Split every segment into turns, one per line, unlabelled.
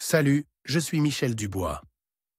Salut, je suis Michel Dubois.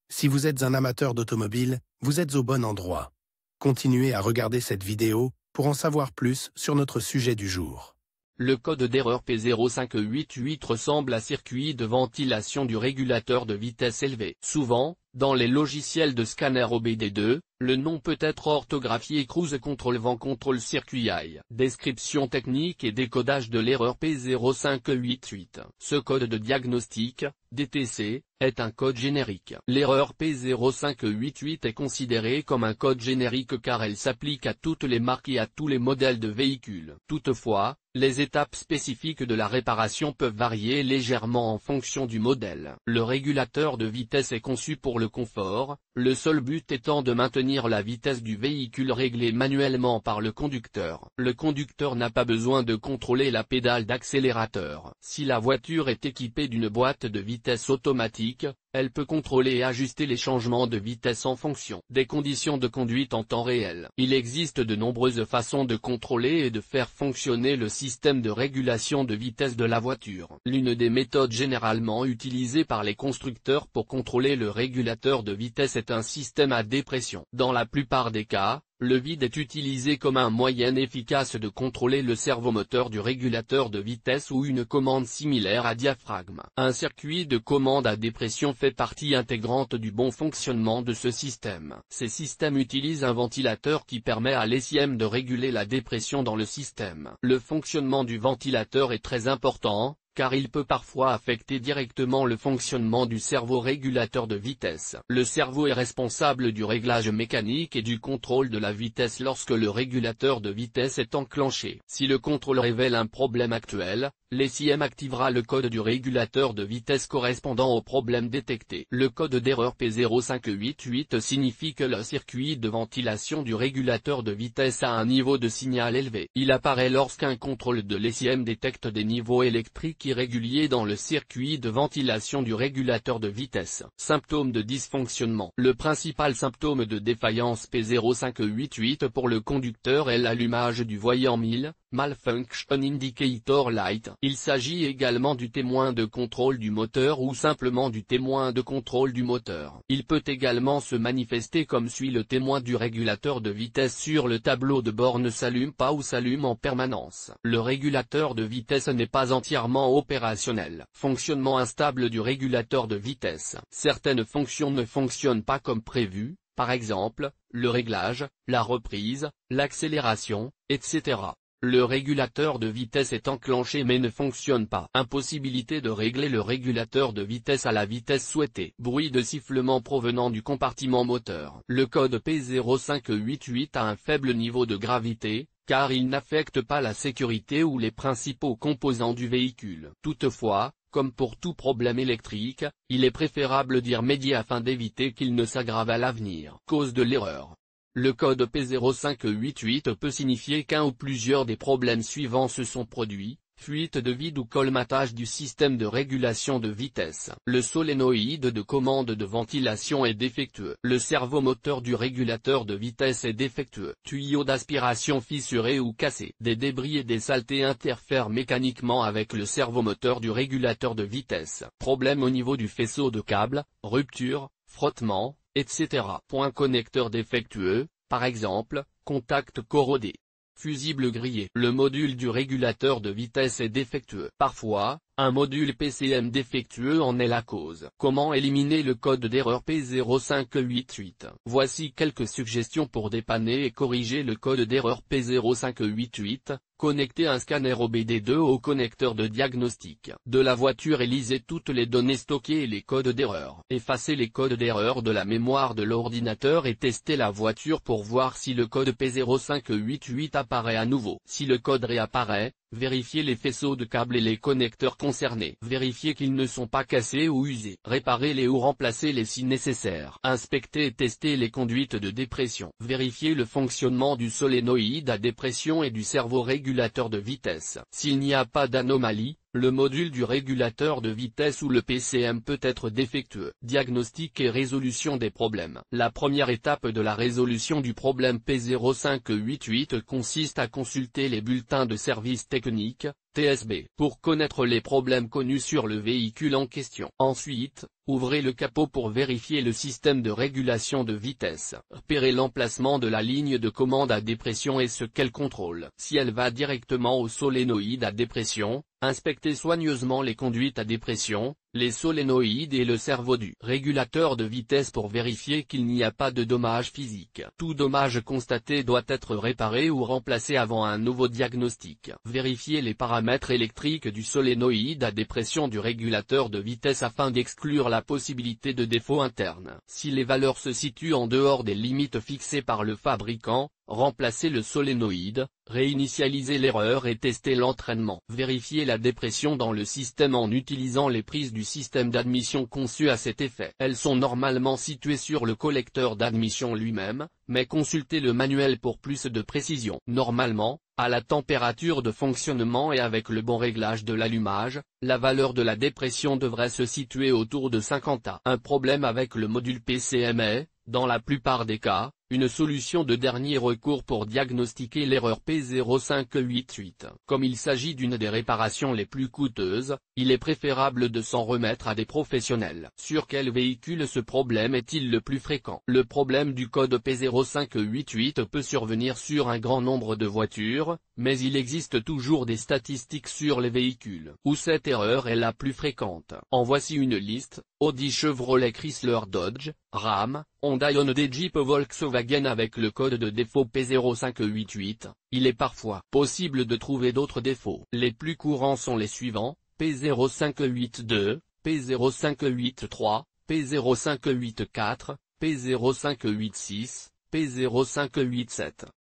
Si vous êtes un amateur d'automobile, vous êtes au bon endroit. Continuez à regarder cette vidéo pour en savoir plus sur notre sujet du jour.
Le code d'erreur P0588 ressemble à circuit de ventilation du régulateur de vitesse élevée. Souvent, dans les logiciels de scanner OBD2, le nom peut être orthographié Cruise Control Vent Control Circuit AI. Description technique et décodage de l'erreur P0588. Ce code de diagnostic, DTC, est un code générique. L'erreur P0588 est considérée comme un code générique car elle s'applique à toutes les marques et à tous les modèles de véhicules. Toutefois, les étapes spécifiques de la réparation peuvent varier légèrement en fonction du modèle. Le régulateur de vitesse est conçu pour le confort, le seul but étant de maintenir la vitesse du véhicule réglée manuellement par le conducteur. Le conducteur n'a pas besoin de contrôler la pédale d'accélérateur. Si la voiture est équipée d'une boîte de vitesse automatique, elle peut contrôler et ajuster les changements de vitesse en fonction des conditions de conduite en temps réel. Il existe de nombreuses façons de contrôler et de faire fonctionner le système de régulation de vitesse de la voiture. L'une des méthodes généralement utilisées par les constructeurs pour contrôler le régulateur de vitesse est un système à dépression. Dans la plupart des cas, le vide est utilisé comme un moyen efficace de contrôler le servomoteur du régulateur de vitesse ou une commande similaire à diaphragme. Un circuit de commande à dépression fait partie intégrante du bon fonctionnement de ce système. Ces systèmes utilisent un ventilateur qui permet à l'ECM de réguler la dépression dans le système. Le fonctionnement du ventilateur est très important, car il peut parfois affecter directement le fonctionnement du cerveau régulateur de vitesse. Le cerveau est responsable du réglage mécanique et du contrôle de la vitesse lorsque le régulateur de vitesse est enclenché. Si le contrôle révèle un problème actuel, l'ECM activera le code du régulateur de vitesse correspondant au problème détecté. Le code d'erreur P0588 signifie que le circuit de ventilation du régulateur de vitesse a un niveau de signal élevé. Il apparaît lorsqu'un contrôle de l'ECM détecte des niveaux électriques irréguliers dans le circuit de ventilation du régulateur de vitesse. Symptômes de dysfonctionnement. Le principal symptôme de défaillance P0588 pour le conducteur est l'allumage du voyant 1000, Malfunction Indicator Light. Il s'agit également du témoin de contrôle du moteur ou simplement du témoin de contrôle du moteur. Il peut également se manifester comme suit: le témoin du régulateur de vitesse sur le tableau de bord ne s'allume pas ou s'allume en permanence. Le régulateur de vitesse n'est pas entièrement opérationnel. Fonctionnement instable du régulateur de vitesse. Certaines fonctions ne fonctionnent pas comme prévu, par exemple, le réglage, la reprise, l'accélération, etc. Le régulateur de vitesse est enclenché mais ne fonctionne pas. Impossibilité de régler le régulateur de vitesse à la vitesse souhaitée. Bruit de sifflement provenant du compartiment moteur. Le code P0588 a un faible niveau de gravité, car il n'affecte pas la sécurité ou les principaux composants du véhicule. Toutefois, comme pour tout problème électrique, il est préférable d'y remédier afin d'éviter qu'il ne s'aggrave à l'avenir. Cause de l'erreur. Le code P0588 peut signifier qu'un ou plusieurs des problèmes suivants se sont produits: fuite de vide ou colmatage du système de régulation de vitesse. Le solénoïde de commande de ventilation est défectueux. Le servomoteur du régulateur de vitesse est défectueux. Tuyau d'aspiration fissuré ou cassé. Des débris et des saletés interfèrent mécaniquement avec le servomoteur du régulateur de vitesse. Problème au niveau du faisceau de câble, rupture, frottement, etc. Point connecteur défectueux, par exemple, contact corrodé. Fusible grillé. Le module du régulateur de vitesse est défectueux. Parfois, un module PCM défectueux en est la cause. Comment éliminer le code d'erreur P0588? Voici quelques suggestions pour dépanner et corriger le code d'erreur P0588. Connectez un scanner OBD2 au connecteur de diagnostic de la voiture et lisez toutes les données stockées et les codes d'erreur. Effacez les codes d'erreur de la mémoire de l'ordinateur et testez la voiture pour voir si le code P0588 apparaît à nouveau. Si le code réapparaît, vérifiez les faisceaux de câbles et les connecteurs concernés. Vérifiez qu'ils ne sont pas cassés ou usés. Réparez-les ou remplacez-les si nécessaire. Inspectez et testez les conduites de dépression. Vérifiez le fonctionnement du solénoïde à dépression et du servo régulateur de vitesse. S'il n'y a pas d'anomalie, le module du régulateur de vitesse ou le PCM peut être défectueux. Diagnostic et résolution des problèmes. La première étape de la résolution du problème P0588 consiste à consulter les bulletins de service technique, TSB, pour connaître les problèmes connus sur le véhicule en question. Ensuite, ouvrez le capot pour vérifier le système de régulation de vitesse. Repérez l'emplacement de la ligne de commande à dépression et ce qu'elle contrôle. Si elle va directement au solénoïde à dépression, inspectez soigneusement les conduites à dépression, les solénoïdes et le cerveau du régulateur de vitesse pour vérifier qu'il n'y a pas de dommages physiques. Tout dommage constaté doit être réparé ou remplacé avant un nouveau diagnostic. Vérifiez les paramètres électriques du solénoïde à dépression du régulateur de vitesse afin d'exclure la possibilité de défaut interne. Si les valeurs se situent en dehors des limites fixées par le fabricant, remplacez le solénoïde, réinitialisez l'erreur et testez l'entraînement. Vérifiez la dépression dans le système en utilisant les prises du système d'admission conçues à cet effet. Elles sont normalement situées sur le collecteur d'admission lui-même, mais consultez le manuel pour plus de précision. Normalement, à la température de fonctionnement et avec le bon réglage de l'allumage, la valeur de la dépression devrait se situer autour de 50 A. Un problème avec le module PCM est, dans la plupart des cas, une solution de dernier recours pour diagnostiquer l'erreur P0588. Comme il s'agit d'une des réparations les plus coûteuses, il est préférable de s'en remettre à des professionnels. Sur quel véhicule ce problème est-il le plus fréquent? Le problème du code P0588 peut survenir sur un grand nombre de voitures, mais il existe toujours des statistiques sur les véhicules où cette erreur est la plus fréquente. En voici une liste: Audi, Chevrolet, Chrysler, Dodge, Ram, Honda, Hyundai, Jeep, Volkswagen avec le code de défaut P0588. Il est parfois possible de trouver d'autres défauts. Les plus courants sont les suivants: P0582, P0583, P0584, P0586, P0587.